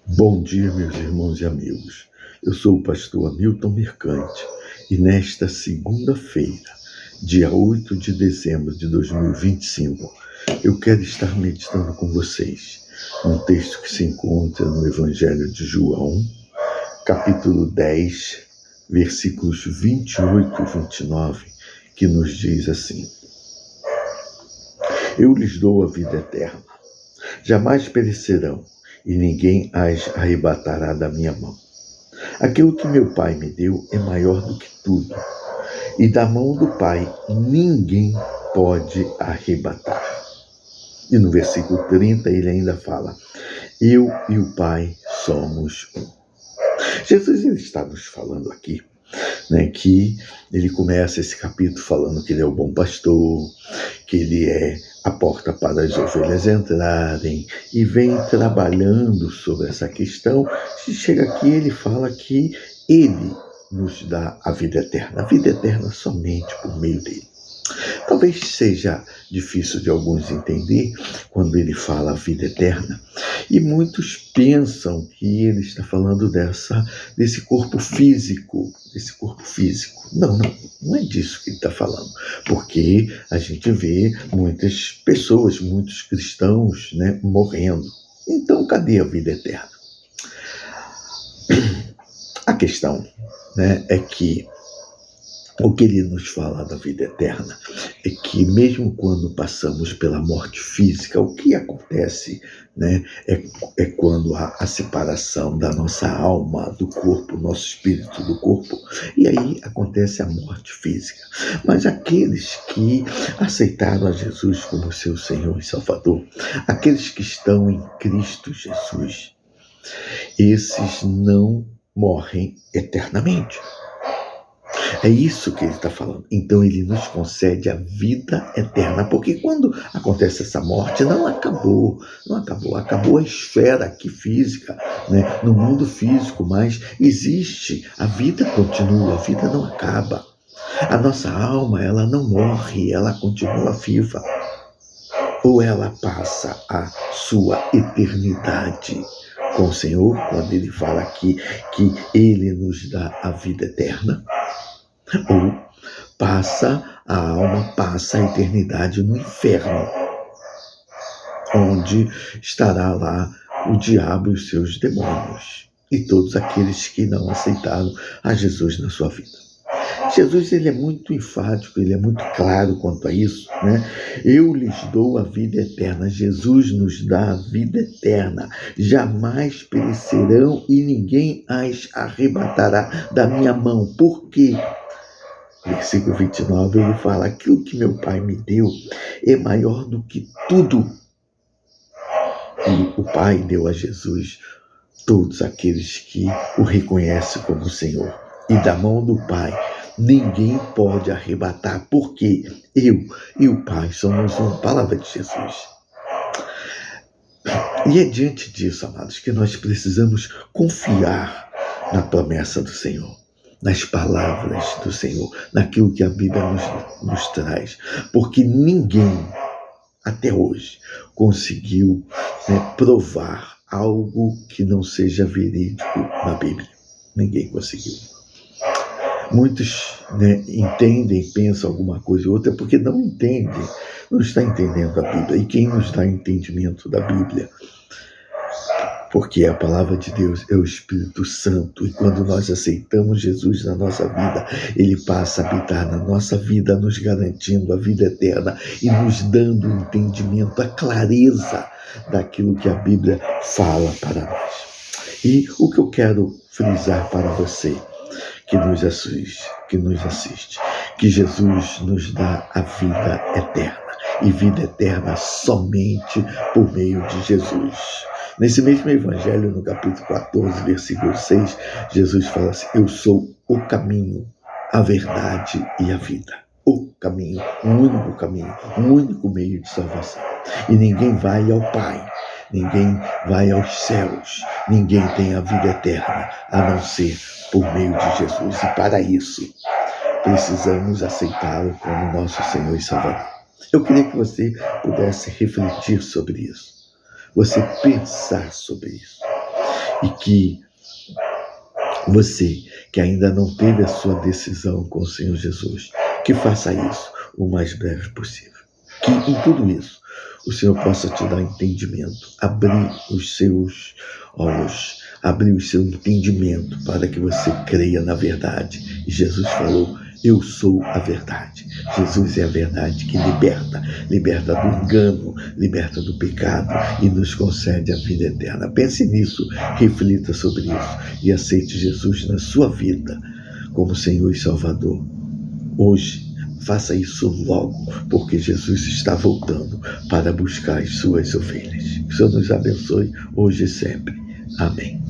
Bom dia, meus irmãos e amigos. Eu sou o pastor Hamilton Mercante e nesta segunda-feira, dia 8 de dezembro de 2025, eu quero estar meditando com vocês um texto que se encontra no Evangelho de João, capítulo 10, versículos 28 e 29, que nos diz assim: Eu lhes dou a vida eterna, jamais perecerão, e ninguém as arrebatará da minha mão. Aquilo que meu Pai me deu é maior do que tudo, e da mão do Pai ninguém pode arrebatar. E no versículo 30 ele ainda fala: Eu e o Pai somos um. Jesus ele está nos falando aqui, que ele começa esse capítulo falando que ele é o bom pastor, que ele é a porta para as ovelhas entrarem, e vem trabalhando sobre essa questão. Chega aqui, ele fala que ele nos dá a vida eterna somente por meio dele. Talvez seja difícil de alguns entender quando ele fala a vida eterna, e muitos pensam que ele está falando desse corpo físico, Não é disso que ele está falando, porque a gente vê muitas pessoas, muitos cristãos, morrendo. Então, cadê a vida eterna? A questão, é que o que ele nos fala da vida eterna é que mesmo quando passamos pela morte física, o que acontece, é quando há a separação da nossa alma do corpo, nosso espírito do corpo, e aí acontece a morte física. Mas aqueles que aceitaram a Jesus como seu Senhor e Salvador, aqueles que estão em Cristo Jesus, esses não morrem eternamente. É isso que ele está falando. Então ele nos concede a vida eterna, porque quando acontece essa morte, não acabou a esfera aqui física, no mundo físico, mas existe, a vida continua, a vida não acaba. A nossa alma, ela não morre, ela continua viva. Ou ela passa a sua eternidade com o Senhor, quando ele fala aqui que ele nos dá a vida eterna, ou a alma passa a eternidade no inferno, onde estará lá o diabo e os seus demônios, e todos aqueles que não aceitaram a Jesus na sua vida. Jesus ele é muito enfático, ele é muito claro quanto a isso, Eu lhes dou a vida eterna. Jesus nos dá a vida eterna. Jamais perecerão e ninguém as arrebatará da minha mão. Por quê? Versículo 29, ele fala: aquilo que meu Pai me deu é maior do que tudo. E o Pai deu a Jesus todos aqueles que o reconhecem como Senhor. E da mão do Pai ninguém pode arrebatar, porque eu e o Pai somos uma. Palavra de Jesus. E é diante disso, amados, que nós precisamos confiar na promessa do Senhor, nas palavras do Senhor, naquilo que a Bíblia nos traz, porque ninguém até hoje conseguiu provar algo que não seja verídico na Bíblia. Ninguém conseguiu. Muitos entendem, pensam alguma coisa ou outra porque não entendem, não está entendendo a Bíblia. E quem nos dá entendimento da Bíblia? Porque a palavra de Deus é o Espírito Santo, e quando nós aceitamos Jesus na nossa vida, ele passa a habitar na nossa vida, nos garantindo a vida eterna e nos dando o entendimento, a clareza daquilo que a Bíblia fala para nós. E o que eu quero frisar para você que nos assiste, que Jesus nos dá a vida eterna, e vida eterna somente por meio de Jesus. Nesse mesmo evangelho, no capítulo 14, versículo 6, Jesus fala assim: eu sou o caminho, a verdade e a vida. O caminho, um único meio de salvação. E ninguém vai ao Pai, ninguém vai aos céus, ninguém tem a vida eterna, a não ser por meio de Jesus. E para isso, precisamos aceitá-lo como nosso Senhor e Salvador. Eu queria que você pudesse refletir sobre isso, você pensar sobre isso, e que você que ainda não teve a sua decisão com o Senhor Jesus, que faça isso o mais breve possível. Que em tudo isso o Senhor possa te dar entendimento, abrir os seus olhos, abrir o seu entendimento para que você creia na verdade. E Jesus falou: eu sou a verdade. Jesus é a verdade que liberta do engano, liberta do pecado e nos concede a vida eterna. Pense nisso, reflita sobre isso e aceite Jesus na sua vida como Senhor e Salvador. Hoje, faça isso logo, porque Jesus está voltando para buscar as suas ovelhas. Que o Senhor nos abençoe hoje e sempre. Amém.